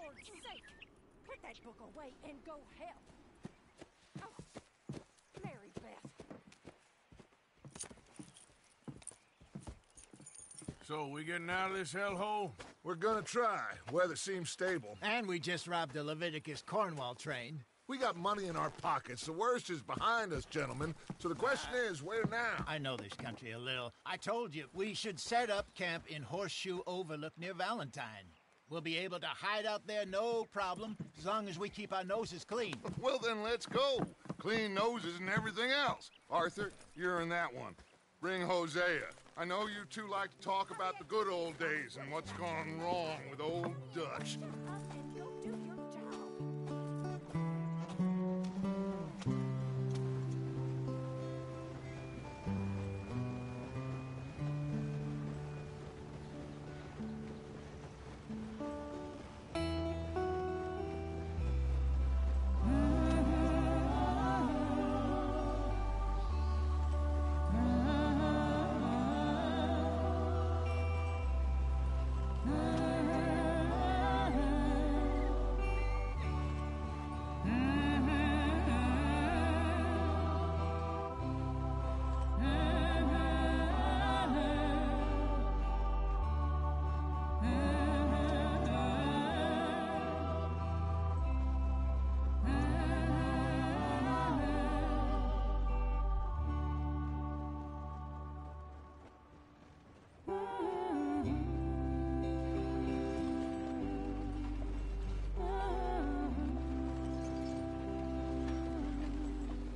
Lord's sake! Put that book away and go help! Oh, Mary Beth. So, we getting out of this hellhole? We're gonna try. Weather seems stable. And we just robbed the Leviticus Cornwall train. We got money in our pockets. The worst is behind us, gentlemen. So the question is, where now? I know this country a little. I told you, we should set up camp in Horseshoe Overlook near Valentine. We'll be able to hide out there no problem, as long as we keep our noses clean. Well, then let's go. Clean noses and everything else. Arthur, you're in that one. Bring Hosea. I know you two like to talk about the good old days and what's gone wrong with old Dutch. And you'll do your job.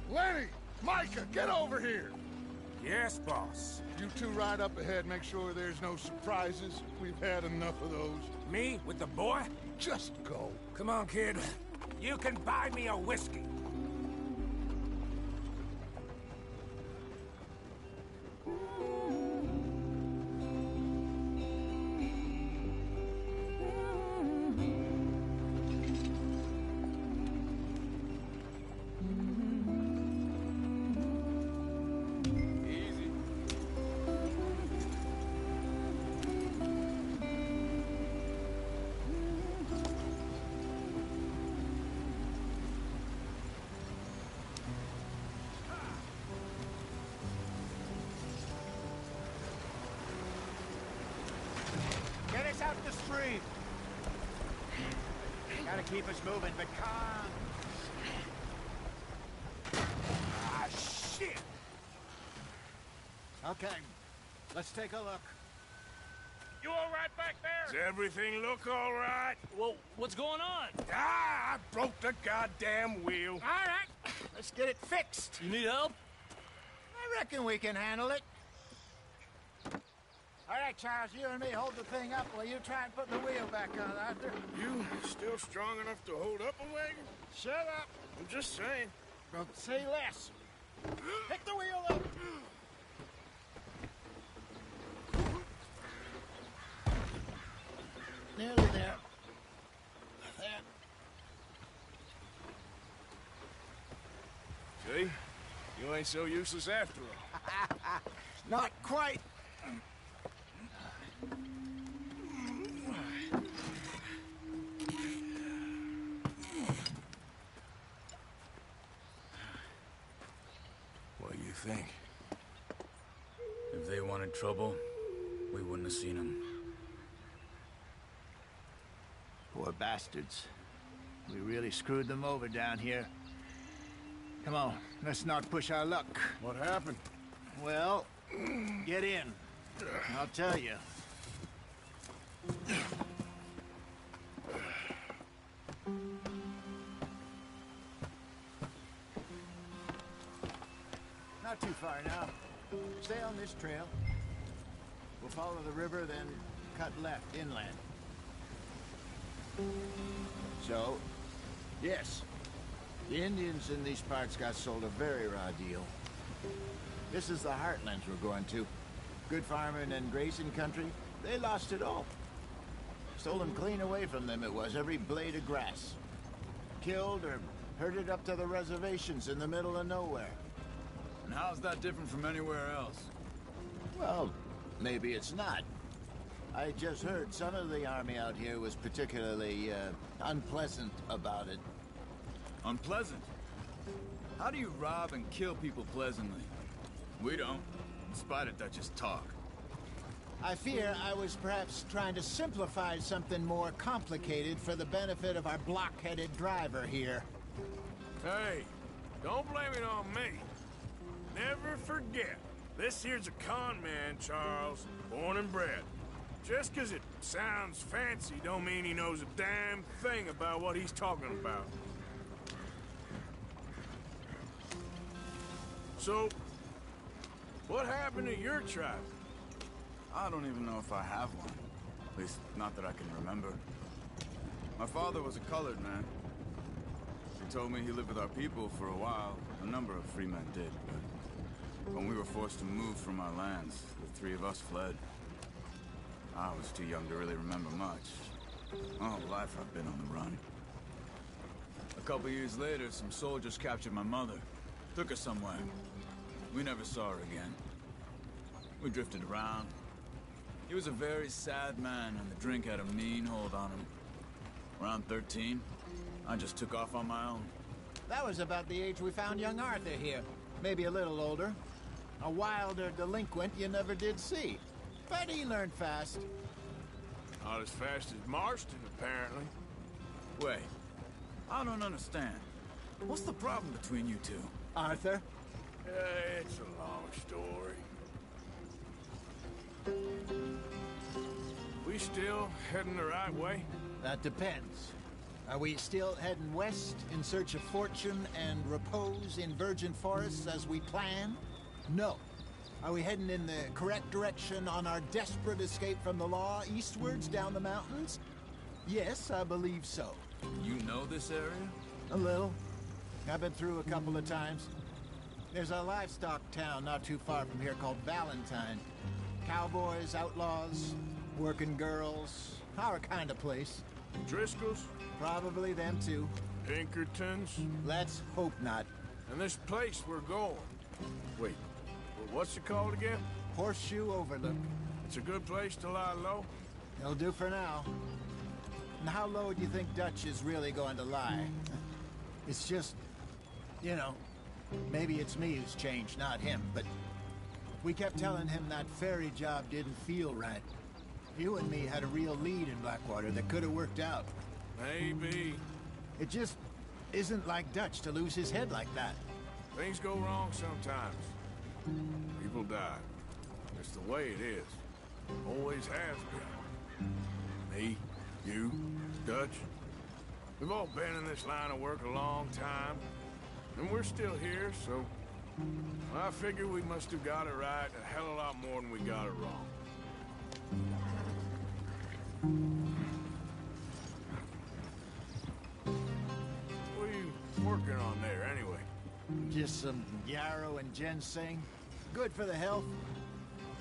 Lenny! Micah, get over here! Yes, boss. You two ride up ahead, make sure there's no surprises. We've had enough of those. Me with the boy? Just go. Come on, kid. You can buy me a whiskey. Get us out the street. Gotta keep us moving, but calm. Ah, shit! Okay, let's take a look. You all right back Does there? everything look all right? Well, what's going on? Ah, I broke the goddamn wheel. All right, let's get it fixed. You need help? I reckon we can handle it. All right, Charles, you and me hold the thing up while you try and put the wheel back on, Arthur. You still strong enough to hold up a wagon? Shut up. I'm just saying. Don't say less. Pick the wheel up. Nearly there. There. See? You ain't so useless after all. Not quite. What do you think? If they wanted trouble, we wouldn't have seen them. Poor bastards. We really screwed them over down here. Come on, let's not push our luck. What happened? Well, get in. I'll tell you. Not too far now. Stay on this trail. We'll follow the river, then cut left inland. So, yes, the Indians in these parts got sold a very raw deal. This is the heartlands we're going to. Good farming and grazing country, they lost it all. Stolen clean away from them it was, every blade of grass. Killed or herded up to the reservations in the middle of nowhere. And how's that different from anywhere else? Well, maybe it's not. I just heard some of the army out here was particularly, unpleasant about it. Unpleasant? How do you rob and kill people pleasantly? We don't, in spite of Dutch's talk. I fear I was perhaps trying to simplify something more complicated for the benefit of our block-headed driver here. Hey, don't blame it on me. Never forget, this here's a con man, Charles, born and bred. Just 'cause it sounds fancy don't mean he knows a damn thing about what he's talking about. So, what happened to your tribe? I don't even know if I have one. At least, not that I can remember. My father was a colored man. He told me he lived with our people for a while. A number of free men did, but when we were forced to move from our lands, the three of us fled. I was too young to really remember much. My whole life I've been on the run. A couple years later, some soldiers captured my mother. Took her somewhere. We never saw her again. We drifted around. He was a very sad man, and the drink had a mean hold on him. Around 13, I just took off on my own. That was about the age we found young Arthur here. Maybe a little older. A wilder delinquent you never did see. But he learned fast. Not as fast as Marston, apparently. Wait, I don't understand. What's the problem between you two? Arthur? It's a long story. We still heading the right way? That depends. Are we still heading west in search of fortune and repose in virgin forests as we planned? No. Are we heading in the correct direction on our desperate escape from the law eastwards down the mountains? Yes, I believe so. You know this area? A little. I've been through a couple of times. There's a livestock town not too far from here called Valentine. Cowboys, outlaws, working girls, our kind of place. Driscoll's? Probably them too. Pinkertons? Let's hope not. And this place we're going. Wait, what's it called again? Horseshoe Overlook. It's a good place to lie low? It'll do for now. And how low do you think Dutch is really going to lie? It's just, you know, maybe it's me who's changed, not him, but we kept telling him that ferry job didn't feel right. You and me had a real lead in Blackwater that could have worked out. Maybe. It just isn't like Dutch to lose his head like that. Things go wrong sometimes. People die. It's the way it is. Always has been. Me, you, Dutch. We've all been in this line of work a long time. And we're still here, so... I figure we must have got it right a hell of a lot more than we got it wrong. What are you working on there, anyway? Just some yarrow and ginseng. Good for the health.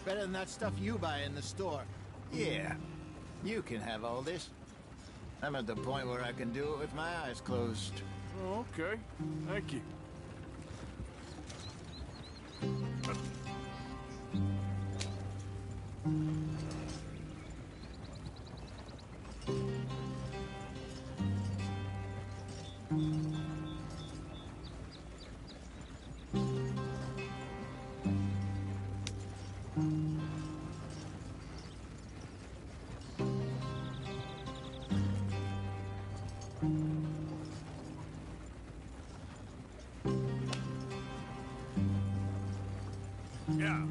Better than that stuff you buy in the store. Yeah, you can have all this. I'm at the point where I can do it with my eyes closed. Oh, okay. Thank you. Yeah.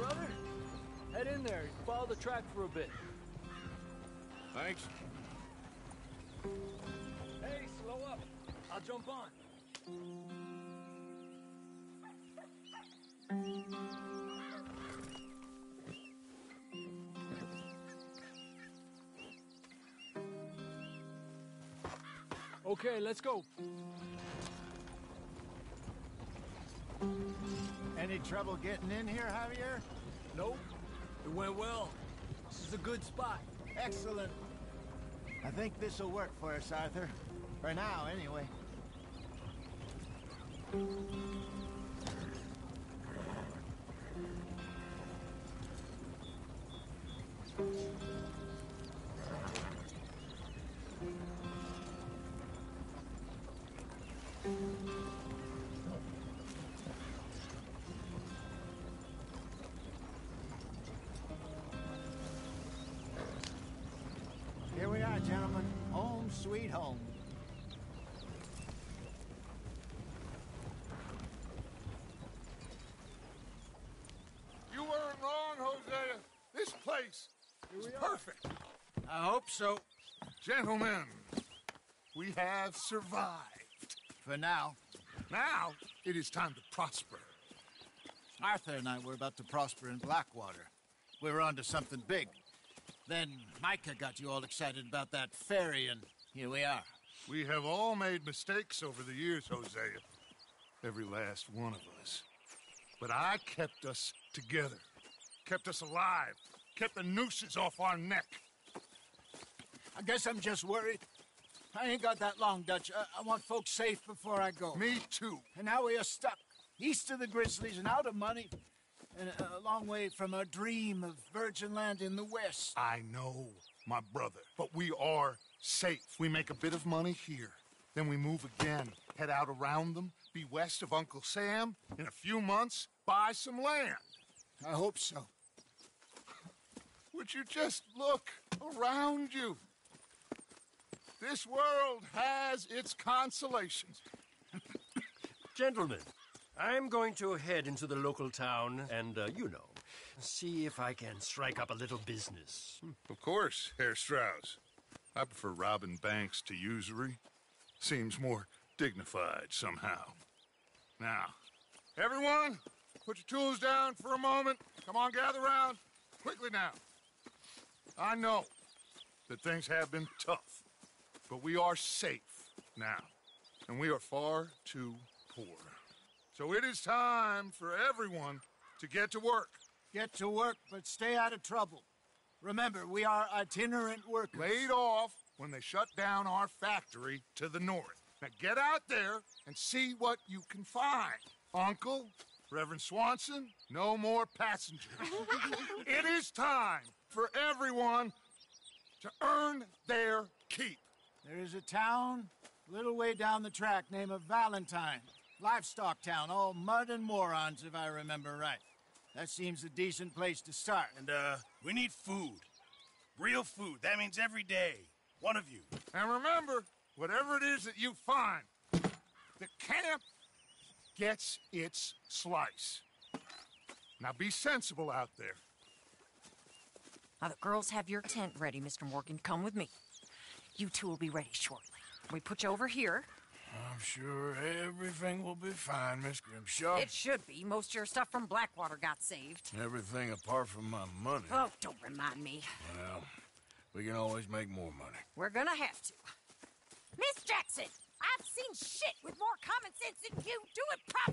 brother. Head in there. Follow the track for a bit. Thanks. Hey, slow up. I'll jump on. Okay, let's go. Any trouble getting in here, Javier? Nope. It went well. This is a good spot. Excellent. I think this'll work for us, Arthur. For now, anyway. Here we are, gentlemen. Home sweet home. You weren't wrong, Hosea. This place is perfect. I hope so. Gentlemen, we have survived. For now. Now, it is time to prosper. Arthur and I were about to prosper in Blackwater. We were onto something big. Then Micah got you all excited about that ferry, and here we are. We have all made mistakes over the years, Hosea. Every last one of us. But I kept us together. Kept us alive. Kept the nooses off our neck. I guess I'm just worried. I ain't got that long, Dutch. I want folks safe before I go. Me too. And now we are stuck, east of the Grizzlies and out of money, and a long way from our dream of virgin land in the west. I know, my brother, but we are safe. We make a bit of money here. Then we move again, head out around them, be west of Uncle Sam. In a few months, buy some land. I hope so. Would you just look around you? This world has its consolations. Gentlemen, I'm going to head into the local town and, see if I can strike up a little business. Of course, Herr Strauss. I prefer robbing banks to usury. Seems more dignified somehow. Now, everyone, put your tools down for a moment. Come on, gather round. Quickly now. I know that things have been tough, but we are safe now, and we are far too poor. So it is time for everyone to get to work. Get to work, but stay out of trouble. Remember, we are itinerant workers. Laid off when they shut down our factory to the north. Now get out there and see what you can find. Uncle, Reverend Swanson, no more passengers. It is time for everyone to earn their keep. There is a town a little way down the track named Valentine. Livestock town, all mud and morons, if I remember right. That seems a decent place to start. And, we need food. Real food. That means every day. One of you. And remember, whatever it is that you find, the camp gets its slice. Now be sensible out there. Now, the girls have your tent ready, Mr. Morgan. Come with me. You two will be ready shortly. We put you over here. I'm sure everything will be fine, Miss Grimshaw. It should be. Most of your stuff from Blackwater got saved. Everything apart from my money. Oh, don't remind me. Well, we can always make more money. We're gonna have to. Miss Jackson, I've seen shit with more common sense than you. Do it properly.